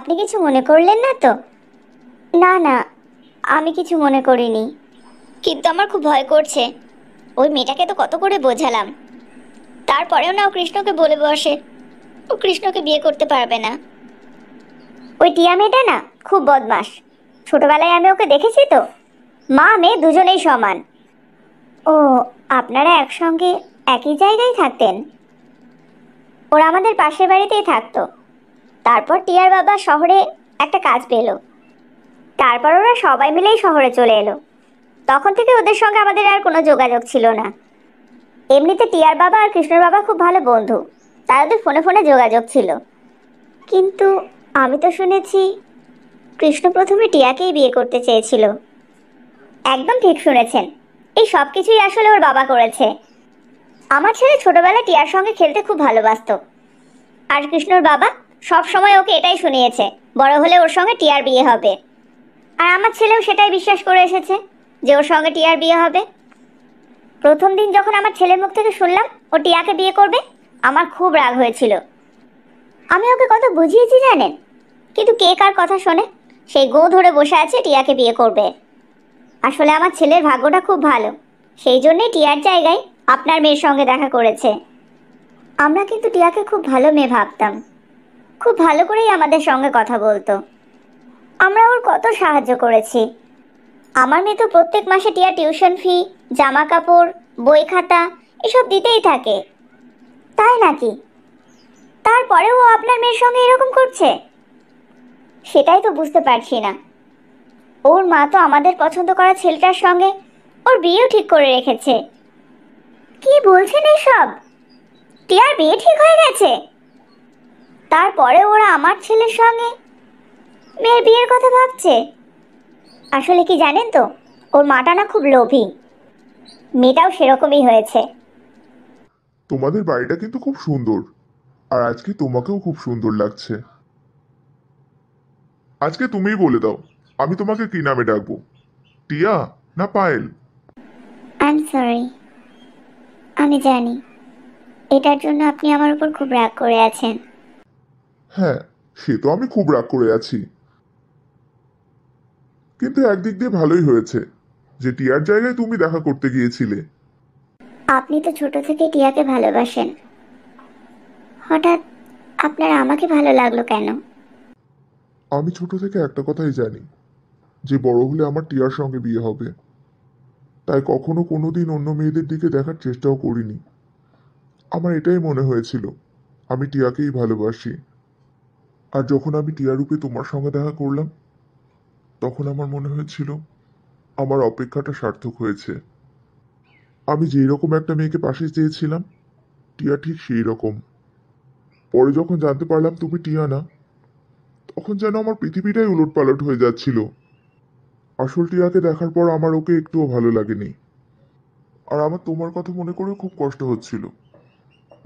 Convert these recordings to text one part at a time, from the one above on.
আপনি কিছু মনে করলেন না তো? না না, আমি কিছু মনে করিনি। কিন্তু আমার খুব ভয় করছে। ওই মেয়েটাকে তো কত করে বোঝালাম, তারপরেও না ও কৃষ্ণকে বলে বসে ও কৃষ্ণকে বিয়ে করতে পারবে না। ওই টিয়া মেয়েটা না খুব বদমাস। ছোটবেলায় আমি ওকে দেখেছি তো। মা মেয়ে দুজনেই সমান। ও, আপনারা একসঙ্গে একই জায়গায় থাকতেন? ওরা আমাদের পাশের বাড়িতেই থাকতো। তারপর টিয়ার বাবা শহরে একটা কাজ পেল। তারপর ওরা সবাই মিলেই শহরে চলে এলো। তখন থেকে ওদের সঙ্গে আমাদের আর কোনো যোগাযোগ ছিল না। এমনিতে টিয়ার বাবা আর কৃষ্ণর বাবা খুব ভালো বন্ধু, তাই ওদের ফোনে ফোনে যোগাযোগ ছিল। কিন্তু আমি তো শুনেছি কৃষ্ণ প্রথমে টিয়াকেই বিয়ে করতে চেয়েছিল। একদম ঠিক শুনেছেন। এই সব কিছুই আসলে ওর বাবা করেছে। আমার ছেলে ছোটবেলায় টিয়ার সঙ্গে খেলতে খুব ভালোবাসতো, আর কৃষ্ণর বাবা সব সময় ওকে এটাই শুনিয়েছে বড় হলে ওর সঙ্গে টিয়ার বিয়ে হবে। আর আমার ছেলেও সেটাই বিশ্বাস করে এসেছে যে ওর সঙ্গে টিয়ার বিয়ে হবে। প্রথম দিন যখন আমার ছেলের মুখ থেকে শুনলাম ও টিয়াকে বিয়ে করবে, আমার খুব রাগ হয়েছিল। আমি ওকে কত বুঝিয়েছি জানেন, কিন্তু কে কার কথা শোনে। সেই গো ধরে বসে আছে টিয়াকে বিয়ে করবে। আসলে আমার ছেলের ভাগ্যটা খুব ভালো, সেই জন্যই টিয়ার জায়গায় আপনার মেয়ের সঙ্গে দেখা করেছে। আমরা কিন্তু টিয়াকে খুব ভালো মেয়ে ভাবতাম। খুব ভালো করেই আমাদের সঙ্গে কথা বলতো। আমরা ওর কত সাহায্য করেছি। আমার মেয়ে তো প্রত্যেক মাসে টিয়া টিউশন ফি, জামা কাপড়, বই খাতা এসব দিতেই থাকে। তাই নাকি? তারপরেও ও আপনার মেয়ের সঙ্গে এরকম করছে? সেটাই তো বুঝতে পারছি না। ওর মা তো আমাদের পছন্দ করা ছেলেটার সঙ্গে ওর বিয়েও ঠিক করে রেখেছে। কি বলছেন এসব? টিয়ার বিয়ে ঠিক হয়ে গেছে? তারপরে ওরা আমার ছেলের সঙ্গে মেয়ের বিয়ের কথা ভাবছে? আসলে কি জানেন তো, ওর মাটা না খুব লোভী। মেয়েটাও সেরকমই হয়েছে। তোমাদের বাড়িটা কিন্তু খুব সুন্দর, আর আজকে তোমাকেও খুব সুন্দর লাগছে। আজকে তুমিই বলে দাও, আমি তোমাকে কি নামে ডাকবো, টিয়া না পায়েল? I am sorry. আমি জানি এটার জন্য আপনি আমার উপর খুব রাগ করে আছেন। হ্যাঁ, সে তো আমি খুব রাগ করে আছি, কিন্তু একদিক দিয়ে ভালোই হয়েছে যে টিয়ার জায়গায় তুমি দেখা করতে গিয়েছিলে। আপনি তো ছোট থেকে টিয়াকে ভালোবাসেন, হঠাৎ আপনার আমাকে ভালো লাগলো কেন? আমি ছোট থেকে একটা কথাই জানি, যে বড় হলে আমার টিয়ার সঙ্গে বিয়ে হবে। তাই কখনো কোনোদিন অন্য মেয়েদের দিকে দেখার চেষ্টাও করিনি। আমার এটাই মনে হয়েছিল আমি টিয়াকেই ভালোবাসি। আর যখন আমি টিয়া রূপে তোমার সঙ্গে দেখা করলাম, তখন আমার মনে হয়েছিল আমার অপেক্ষাটা সার্থক হয়েছে। আমি যেই রকম একটা মেয়েকে পাশে চেয়েছিলাম, টিয়া ঠিক সেই রকম। পরে যখন জানতে পারলাম তুমি টিয়া না, তখন যেন আমার পৃথিবীটাই উলটপালট হয়ে যাচ্ছিল। আসল টিয়াকে দেখার পর আমার ওকে একটুও ভালো লাগেনি। আর আমার তোমার কথা মনে করে খুব কষ্ট হচ্ছিল।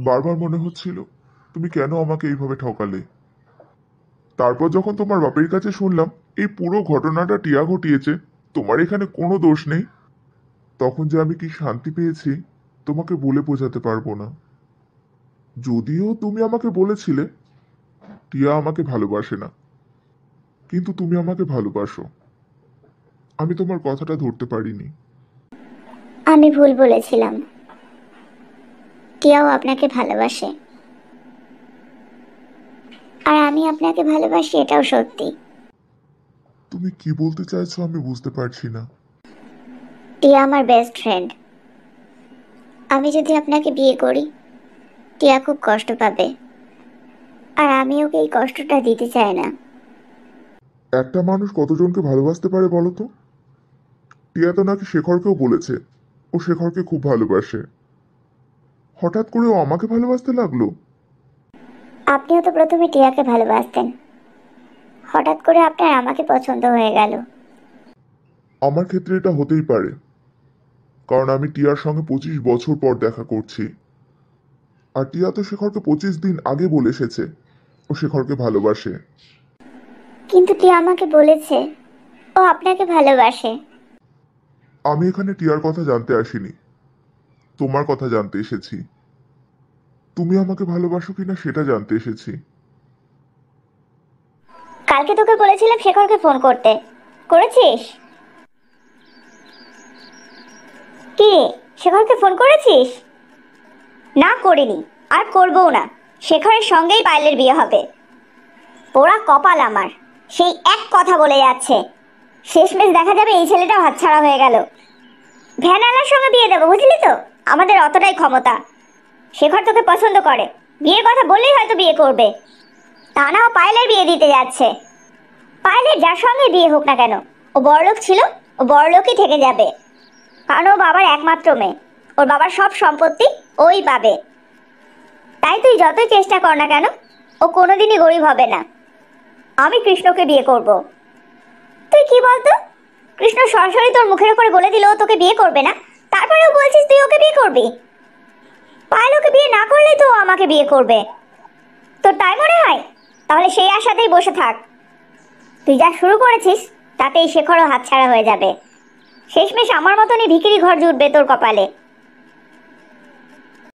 বারবার মনে হচ্ছিল তুমি কেন আমাকে এইভাবে ঠকালে। তারপর যখন তোমার বাপের কাছে শুনলাম এই পুরো ঘটনাটা টিয়া ঘটিয়েছে, তোমার এখানে কোনো দোষ নেই, তখন যে আমি কি শান্তি পেয়েছি তোমাকে বলে বোঝাতে পারবো না। যদিও তুমি আমাকে বলেছিলে টিয়া আমাকে ভালোবাসে না, কিন্তু তুমি আমাকে ভালোবাসো। আমি তোমার কথাটা ধরতে পারিনি। আমি ভুল বলেছিলাম। টিয়াও আপনাকে ভালোবাসে, আর আমি আপনাকে ভালোবাসি, এটাও সত্যি। তুমি কি বলতে চাইছো আমি বুঝতে পারছি না। টিয়া আমার বেস্ট ফ্রেন্ড। আমি যদি আপনাকে বিয়ে করি, টিয়া খুব কষ্ট পাবে, আর আমি ওকে এই কষ্টটা দিতে চাই না। একটা মানুষ কতজনকে ভালোবাসতে পারে বলো তো? টিয়া তো নাকি শেখরকেও বলেছে ও শেখরকে খুব ভালোবাসে। হঠাৎ করে ও আমাকে ভালোবাসতে লাগলো। আপনিও তো প্রথমে টিয়াকে ভালোবাসতেন, হঠাৎ করে আপনার আমাকে পছন্দ হয়ে গেল। আমার ক্ষেত্রে এটা হতেই পারে, কারণ আমি টিয়ার সঙ্গে 25 বছর পর দেখা করছি। আর টিয়া তো শেখরকে 25 দিন আগে বলে এসেছে ও শেখরকে ভালোবাসে। কিন্তু টিয়া আমাকে বলেছে ও আপনাকে ভালোবাসে। আমি এখানে টিয়ার কথা জানতে আসিনি, তোমার কথা জানতে এসেছি। তুমি আমাকে ভালোবাসো কিনা সেটা জানতে এসেছি। কালকে তোকে বলেছিলাম শেখরকে ফোন করতে, করেছিস? কি, শেখরকে ফোন করেছিস? না, করিনি, আর করবও না। শেখরের সঙ্গেই পায়েলের বিয়ে হবে। পোড়া কপাল আমার, সেই এক কথা বলে যাচ্ছে, শেষমেশ দেখা যাবে এই ছেলেটা হাতছাড়া হয়ে গেল। ভ্যানালার সঙ্গে বিয়ে দেবো, বুঝলি তো? আমাদের অতটাই ক্ষমতা। শেখর তোকে পছন্দ করে, বিয়ের কথা বললেই হয়তো বিয়ে করবে। তা না, ও পায়েলের বিয়ে দিতে যাচ্ছে। পায়েলের যার সঙ্গে বিয়ে হোক না কেন, ও বড়লোক ছিল, ও বড়লোকই থেকে যাবে। কারণ ও বাবার একমাত্র মেয়ে, ওর বাবার সব সম্পত্তি ওই পাবে। তাই তুই যতই চেষ্টা কর না কেন, ও কোনোদিনই গরিব হবে না। আমি কৃষ্ণকে বিয়ে করব। তুই কি বলতো, কৃষ্ণ সরাসরি তোর মুখের উপরে বলে দিল ও তোকে বিয়ে করবে না, তারপরেও বলছিস তুই ওকে বিয়ে করবি? পায়েল ওকে বিয়ে না করলেই তো ও আমাকে বিয়ে করবে। তোর তাই মনে হয়? তাহলে সেই আশাতেই বসে থাক। তুই যা শুরু করেছিস তাতেই শেখরও হাতছাড়া হয়ে যাবে। শেষমেশ আমার মতনই ভিখিরি ঘর জুটবে তোর কপালে।